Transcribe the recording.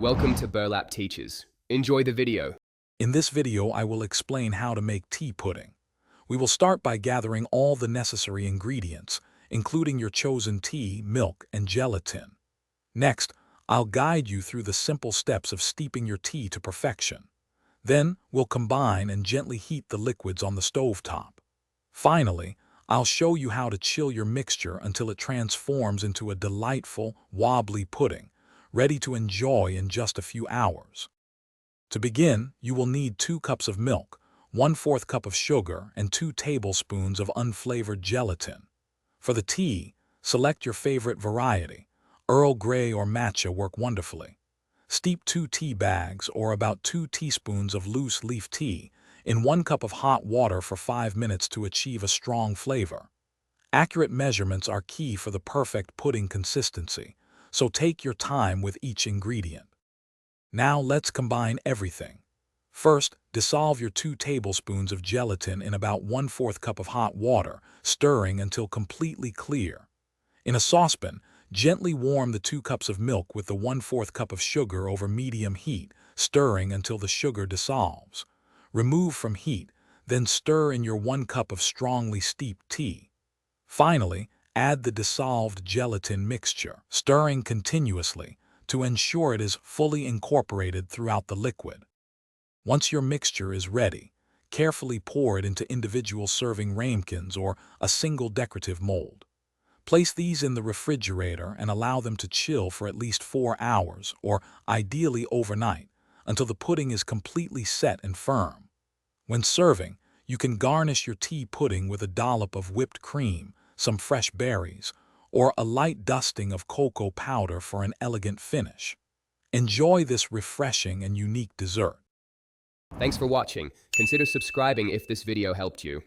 Welcome to Burlap Teachers. Enjoy the video. In this video, I will explain how to make tea pudding. We will start by gathering all the necessary ingredients, including your chosen tea, milk, and gelatin. Next, I'll guide you through the simple steps of steeping your tea to perfection. Then, we'll combine and gently heat the liquids on the stovetop. Finally, I'll show you how to chill your mixture until it transforms into a delightful, wobbly pudding, ready to enjoy in just a few hours. To begin, you will need 2 cups of milk, 1/4 cup of sugar, and 2 tablespoons of unflavored gelatin. For the tea, select your favorite variety. Earl Grey or matcha work wonderfully. Steep 2 tea bags, or about 2 teaspoons of loose leaf tea, in 1 cup of hot water for 5 minutes to achieve a strong flavor. Accurate measurements are key for the perfect pudding consistency, so take your time with each ingredient. Now let's combine everything. First, dissolve your 2 tablespoons of gelatin in about 1/4 cup of hot water, stirring until completely clear. In a saucepan, gently warm the 2 cups of milk with the 1/4 cup of sugar over medium heat, stirring until the sugar dissolves. Remove from heat, then stir in your 1 cup of strongly steeped tea. Finally, add the dissolved gelatin mixture, stirring continuously to ensure it is fully incorporated throughout the liquid. Once your mixture is ready, carefully pour it into individual serving ramekins or a single decorative mold. Place these in the refrigerator and allow them to chill for at least 4 hours, or ideally overnight, until the pudding is completely set and firm. When serving, you can garnish your tea pudding with a dollop of whipped cream, some fresh berries, or a light dusting of cocoa powder for an elegant finish. Enjoy this refreshing and unique dessert. Thanks for watching. Consider subscribing if this video helped you.